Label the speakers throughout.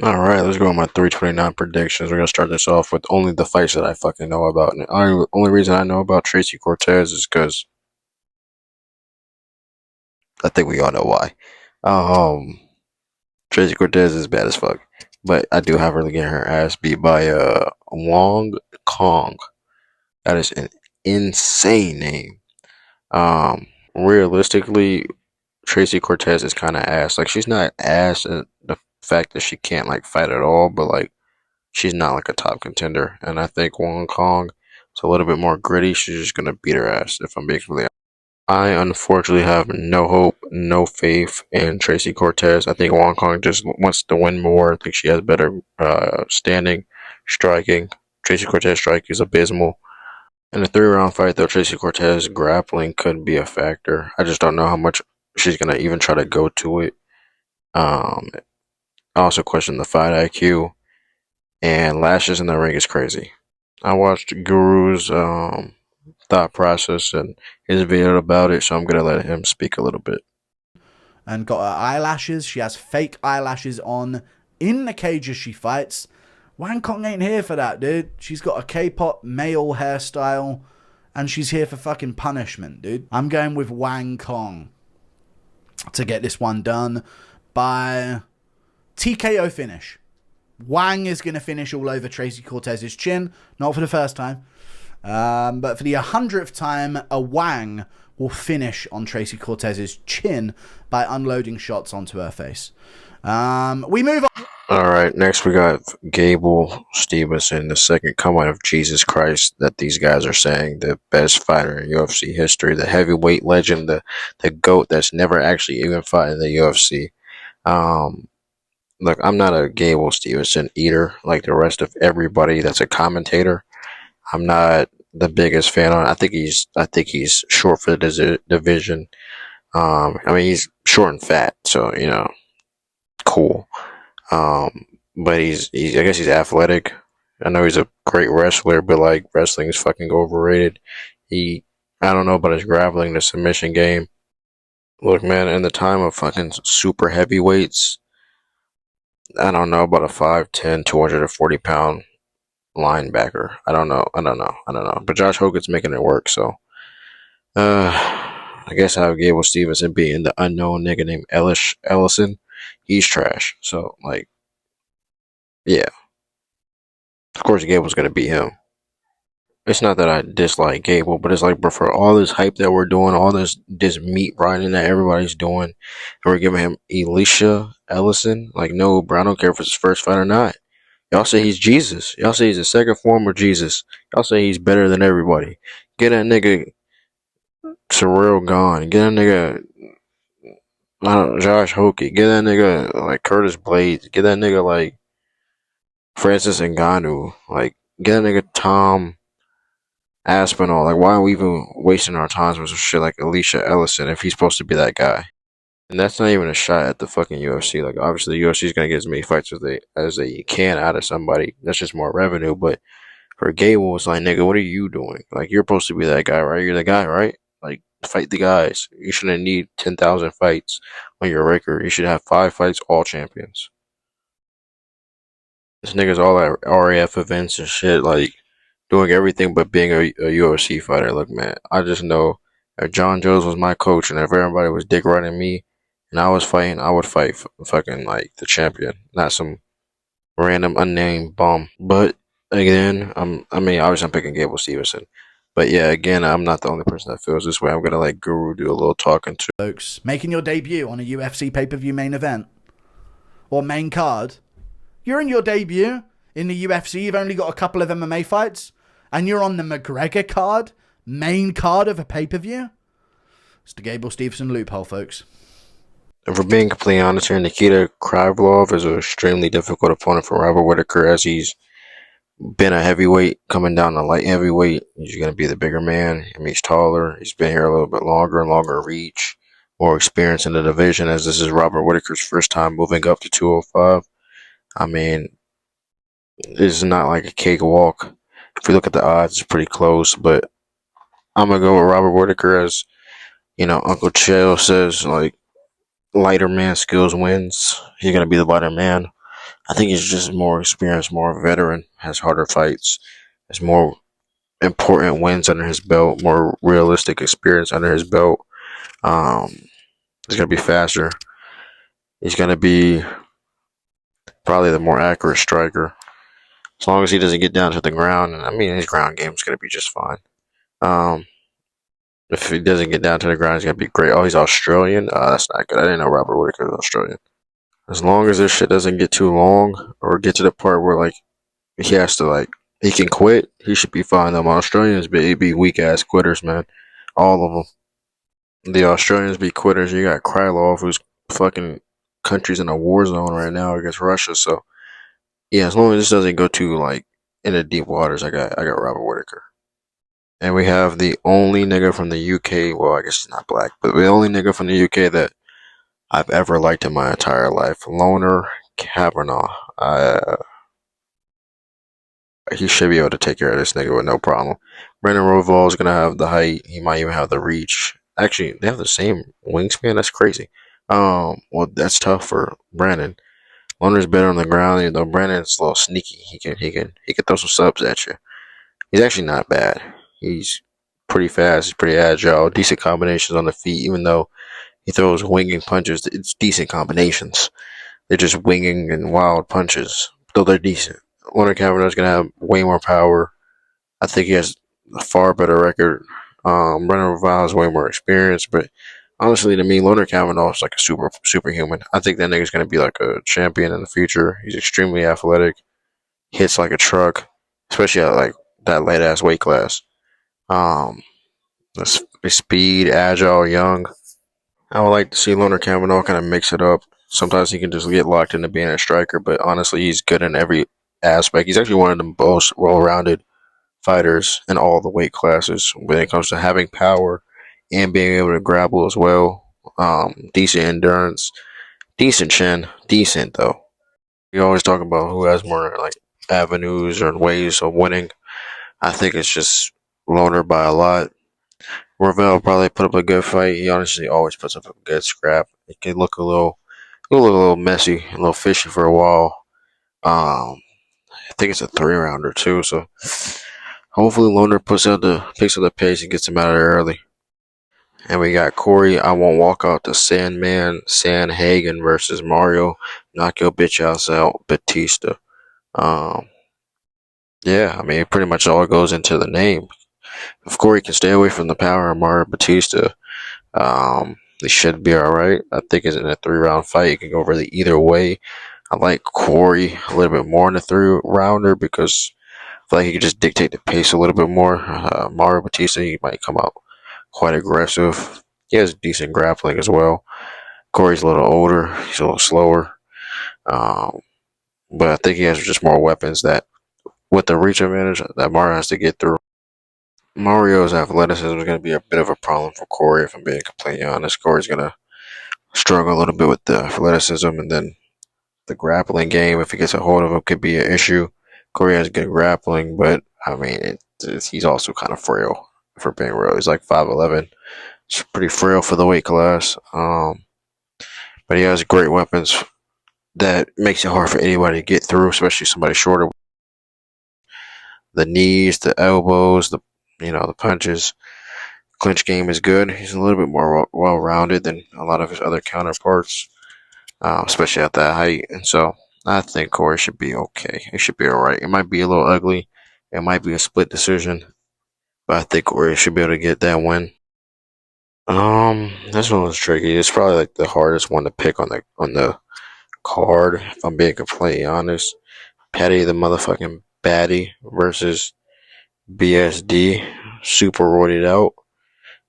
Speaker 1: All right, let's go with my 329 predictions. We're gonna start this off with only the fights that I fucking know about. And the only reason I know about Tracy Cortez is because I think we all know why. Um, Tracy Cortez is bad as fuck, but I do have her getting her ass beat by Wong Kong. That is an insane name. Realistically, Tracy Cortez is kind of ass. Like she's not ass in the fact that she can't like fight at all, but like she's not like a top contender. And I think Wong Kong is a little bit more gritty. She's just gonna beat her ass if I'm being completely honest. I unfortunately have no hope, no faith in Tracy Cortez. I think Wong Kong just wants to win more. I think she has better standing, striking. Tracy Cortez strike is abysmal. In a 3 round fight, though, Tracy Cortez grappling could be a factor. I just don't know how much she's gonna even try to go to it. Um, I also question the fight IQ, and lashes in the ring is crazy. I watched Guru's thought process and his video about it, so I'm gonna let him speak a little bit.
Speaker 2: And got her eyelashes. She has fake eyelashes on in the cage as she fights. Wang Kong ain't here for that, dude. She's got a K-pop male hairstyle, and she's here for fucking punishment, dude. I'm going with Wang Kong to get this one done by TKO finish. Wang is going to finish all over Tracy Cortez's chin. Not for the first time. But for the 100th time, a Wang will finish on Tracy Cortez's chin by unloading shots onto her face. We move on.
Speaker 1: All right, next we got Gable Stevenson, the second coming of Jesus Christ that these guys are saying, the best fighter in UFC history, the heavyweight legend, the GOAT that's never actually even fought in the UFC. Um, Look, I'm not a Gable Stevenson eater like the rest of everybody that's a commentator. I'm not the biggest fan on. I think he's short for the division. I mean he's short and fat, so cool. But I guess he's athletic. I know he's a great wrestler, but like wrestling is fucking overrated. He, I don't know about his grappling, the submission game. Look, man, in the time of fucking super heavyweights, I don't know about a 5'10", 240 pound linebacker. I don't know. But Josh Hogan's making it work, so I guess I have Gable Stevenson being the unknown nigga named Ellison. He's trash. So like, yeah, of course Gable's gonna beat him. It's not that I dislike Gable, but it's like, bro, for all this hype that we're doing, all this meat riding that everybody's doing, and we're giving him Elisha Ellison. Like, no, bro, I don't care if it's his first fight or not. Y'all say he's Jesus. Y'all say he's the second form of Jesus. Y'all say he's better than everybody. Get that nigga Terrell gone. Get that nigga Josh Hokie. Get that nigga like Curtis Blades. Get that nigga like Francis Ngannou. Like get that nigga Tom Aspinall. Like why are we even wasting our time with some shit like Alicia Ellison if he's supposed to be that guy? And that's not even a shot at the fucking UFC. Like obviously the UFC is gonna get as many fights as they can out of somebody. That's just more revenue. But for Gable, it's like, nigga, what are you doing? Like, you're supposed to be that guy, right? You're the guy, right? Like, fight the guys. You shouldn't need 10,000 fights on your record. You should have 5 fights, all champions. This nigga's all at RAF events and shit, like, doing everything but being a UFC fighter. Look, man, I just know if John Jones was my coach and if everybody was dick riding me and I was fighting, I would fight fucking, like, the champion, not some random unnamed bum. But again, obviously I'm picking Gable Stevenson. But yeah, again, I'm not the only person that feels this way. I'm gonna let Guru do a little talking too.
Speaker 2: Folks, making your debut on a UFC pay-per-view main event or main card. You're in your debut in the UFC. You've only got a couple of MMA fights, and you're on the McGregor card, main card of a pay-per-view. It's the Gable Stevenson loophole, folks.
Speaker 1: And for being completely honest here, Nikita Krivlov is an extremely difficult opponent for Robert Whitaker as he's been a heavyweight coming down to light heavyweight. He's going to be the bigger man. I mean, he's taller. He's been here a little bit longer and longer reach, more experience in the division as this is Robert Whitaker's first time moving up to 205. I mean, it's not like a cakewalk. If you look at the odds, it's pretty close, but I'm going to go with Robert Whitaker as, Uncle Chael says, like, lighter man skills wins. He's going to be the lighter man. I think he's just more experienced, more veteran, has harder fights, has more important wins under his belt, more realistic experience under his belt. Um, he's gonna be faster. He's gonna be probably the more accurate striker. As long as he doesn't get down to the ground, and I mean his ground game is gonna be just fine. Um, if he doesn't get down to the ground, he's gonna be great. Oh, he's Australian. That's not good. I didn't know Robert Whitaker was Australian. As long as this shit doesn't get too long or get to the part where like he has to like he can quit, he should be fine. Them Australians be weak ass quitters, man. All of them. The Australians be quitters. You got Krylov, who's fucking country's in a war zone right now against Russia. So yeah, as long as this doesn't go too like into deep waters, I got Robert Whitaker. And we have the only nigga from the UK. Well, I guess he's not black, but the only nigga from the UK that I've ever liked in my entire life, Loner Kavanaugh. He should be able to take care of this nigga with no problem. Brandon Royval is gonna have the height. He might even have the reach. Actually, they have the same wingspan. That's crazy. Well, that's tough for Brandon. Loner's better on the ground, even though Brandon's a little sneaky. He can throw some subs at you. He's actually not bad. He's pretty fast. He's pretty agile. Decent combinations on the feet, even though he throws winging punches. It's decent combinations. They're just winging and wild punches, though they're decent. Leonard Cavanaugh's gonna have way more power. I think he has a far better record. Brennan Ravine has way more experience, but honestly, to me, Leonard Kavanaugh is like a superhuman. I think that nigga's gonna be like a champion in the future. He's extremely athletic, hits like a truck, especially at like that late ass weight class. Um, the speed, agile, young. I would like to see Leonard Kavanaugh kind of mix it up. Sometimes he can just get locked into being a striker, but honestly, he's good in every aspect. He's actually one of the most well-rounded fighters in all the weight classes when it comes to having power and being able to grapple as well. Decent endurance, decent chin, decent though. You always talk about who has more like avenues or ways of winning. I think it's just Loner by a lot. Ravel probably put up a good fight. He honestly always puts up a good scrap. It can look a little messy, a little fishy for a while. I think it's a 3 rounder too. So hopefully Loner picks up the pace and gets him out of there early. And we got Corey. I won't walk out the Sandman Sanhagen versus Mario. Knock your bitch ass out, Batista. Um, yeah, I mean pretty much all goes into the name. If Corey can stay away from the power of Mario Batista, they should be all right. I think it's in a 3 round fight. It can go really either way. I like Corey a little bit more in the 3 rounder because I feel like he could just dictate the pace a little bit more. Mario Batista, he might come out quite aggressive. He has decent grappling as well. Corey's a little older. He's a little slower. Um, but I think he has just more weapons that, with the reach advantage, that Mario has to get through. Mario's athleticism is going to be a bit of a problem for Corey, if I'm being completely honest. Corey's going to struggle a little bit with the athleticism, and then the grappling game, if he gets a hold of him, could be an issue. Corey has good grappling, but I mean, he's also kind of frail, for being real. He's like 5'11". It's pretty frail for the weight class. But he has great weapons that makes it hard for anybody to get through, especially somebody shorter. The knees, the elbows, the punches. Clinch game is good. He's a little bit more well-rounded than a lot of his other counterparts, especially at that height. And so I think Corey should be okay. It should be all right. It might be a little ugly. It might be a split decision, but I think Corey should be able to get that win. This one was tricky. It's probably like the hardest one to pick on the card. If I'm being completely honest, Patty the motherfucking Batty versus BSD, super roided out.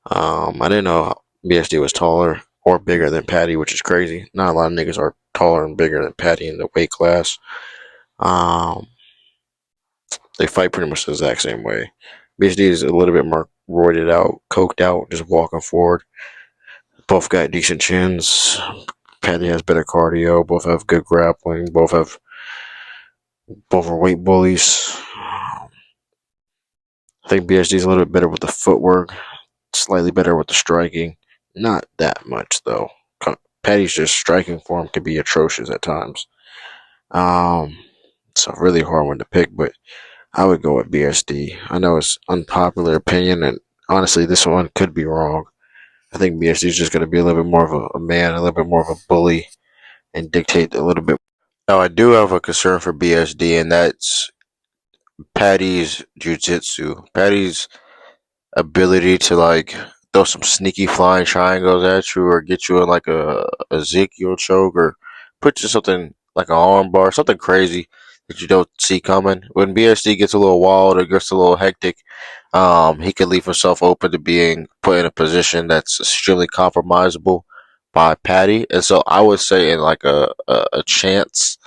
Speaker 1: I didn't know BSD was taller or bigger than Patty, which is crazy. Not a lot of niggas are taller and bigger than Patty in the weight class. Um, they fight pretty much the exact same way. BSD is a little bit more roided out, coked out, just walking forward. Both got decent chins. Patty has better cardio. Both have good grappling. Both are weight bullies. I think BSD is a little bit better with the footwork, slightly better with the striking. Not that much though. Patty's just striking form could be atrocious at times. Um, it's a really hard one to pick, but I would go with BSD. I know it's unpopular opinion, and honestly, this one could be wrong. I think BSD is just going to be a little bit more of a man, a little bit more of a bully, and dictate a little bit. Now, I do have a concern for BSD, and that's Patty's jujitsu. Patty's ability to like throw some sneaky flying triangles at you, or get you in like a Ezekiel choke, or put you something like an arm bar, something crazy that you don't see coming. When BSD gets a little wild or gets a little hectic, he could leave himself open to being put in a position that's extremely compromisable by Patty. And so I would say in like a chance,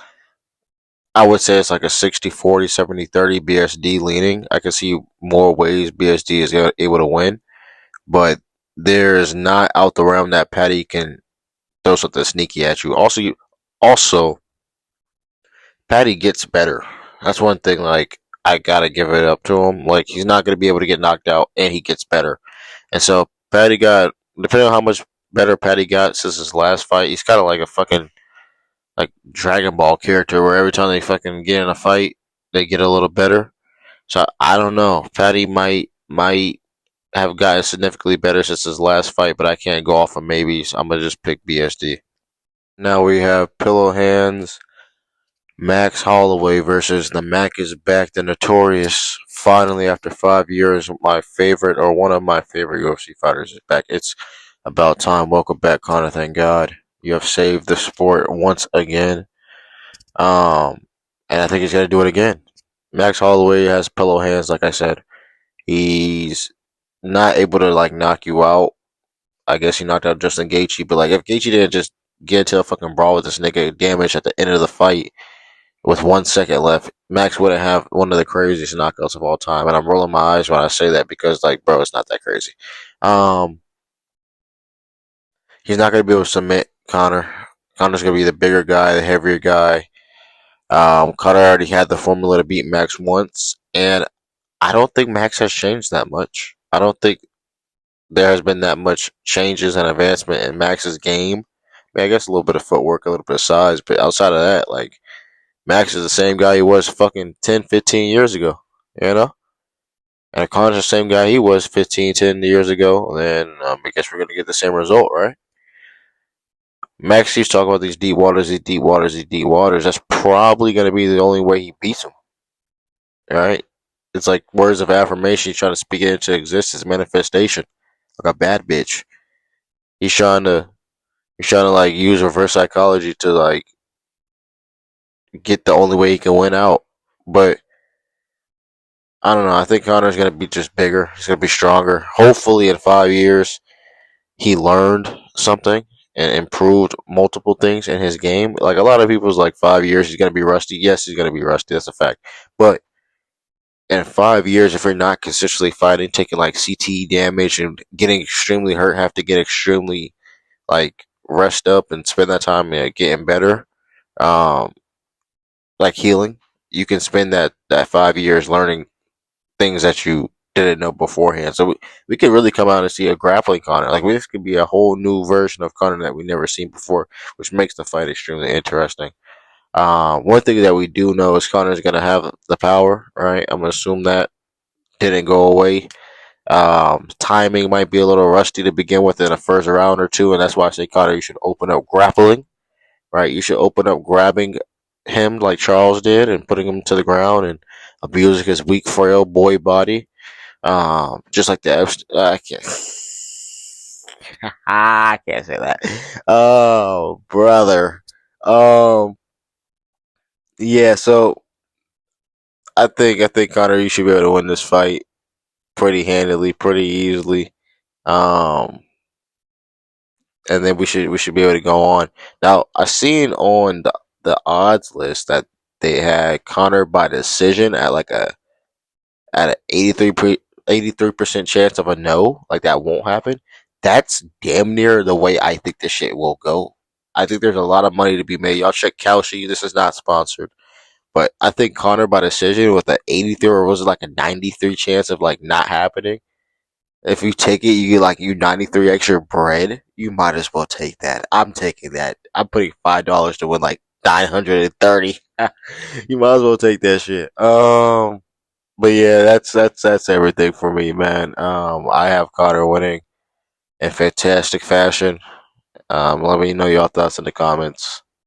Speaker 1: I would say it's like a 60-40, 70-30 BSD leaning. I can see more ways BSD is able to win, but there's not out the realm that Patty can throw something sneaky at you. Also, Patty gets better. That's one thing. Like I gotta give it up to him. Like he's not gonna be able to get knocked out, and he gets better. And so Patty got, depending on how much better Patty got since his last fight, he's kind of like a fucking like Dragon Ball character where every time they fucking get in a fight, they get a little better. So I don't know. Patty might have gotten significantly better since his last fight, but I can't go off of maybes. I'm gonna just pick BSD. Now we have Pillow Hands Max Holloway versus the Mac is back, the Notorious. Finally, after 5 years, my favorite or one of my favorite UFC fighters is back. It's about time. Welcome back, Connor. Thank God you have saved the sport once again. And I think he's gonna do it again. Max Holloway has pillow hands, like I said. He's not able to like knock you out. I guess he knocked out Justin Gaethje, but like if Gaethje didn't just get into a fucking brawl with this nigga, damage at the end of the fight with 1 second left, Max wouldn't have one of the craziest knockouts of all time. And I'm rolling my eyes when I say that because like, bro, it's not that crazy. Um, he's not gonna be able to submit Connor. Connor's gonna be the bigger guy, the heavier guy. Connor already had the formula to beat Max once, and I don't think Max has changed that much. I don't think there has been that much changes and advancement in Max's game. I mean, I guess a little bit of footwork, a little bit of size, but outside of that, like Max is the same guy he was fucking 10, 15 years ago, you know? And Connor's the same guy he was 15, 10 years ago, then I guess we're going to get the same result, right? Max keeps talking about these deep waters, these deep waters, these deep waters. That's probably going to be the only way he beats him, all right? It's like words of affirmation. He's trying to speak it into existence, manifestation, like a bad bitch. He's trying to like use reverse psychology to like get the only way he can win out. But I don't know. I think Connor's gonna be just bigger. He's gonna be stronger. Hopefully, in 5 years, he learned something and improved multiple things in his game. Like a lot of people's like 5 years, he's gonna be rusty. Yes, he's gonna be rusty. That's a fact. But in 5 years, if you're not consistently fighting, taking like CTE damage and getting extremely hurt, have to get extremely like rest up and spend that time getting better, um, like healing. You can spend that 5 years learning things that you didn't know beforehand. So we could really come out and see a grappling Connor. Like this could be a whole new version of Connor that we never seen before, which makes the fight extremely interesting. One thing that we do know is Connor's gonna have the power, right? I'm gonna assume that didn't go away. Timing might be a little rusty to begin with in the first round or two, and that's why I say Connor, you should open up grappling, right? You should open up grabbing him like Charles did and putting him to the ground and abusing his weak, frail boy body. Just like the I can't. I can't say that. Oh, brother. Um, yeah. So I think Connor, you should be able to win this fight pretty handily, pretty easily. Um, and then we should be able to go on. Now I seen on the odds list that they had Connor by decision at like a at an 83% chance of a no, like that won't happen. That's damn near the way I think this shit will go. I think there's a lot of money to be made. Y'all check Kalshi. This is not sponsored, but I think Connor by decision with an 83 or was it like a 93 chance of like not happening. If you take it, you get like you 93 extra bread. You might as well take that. I'm taking that. I'm putting $5 to win like 930. You might as well take that shit. But yeah, that's everything for me, man. I have Carter winning in fantastic fashion. Let me know your thoughts in the comments.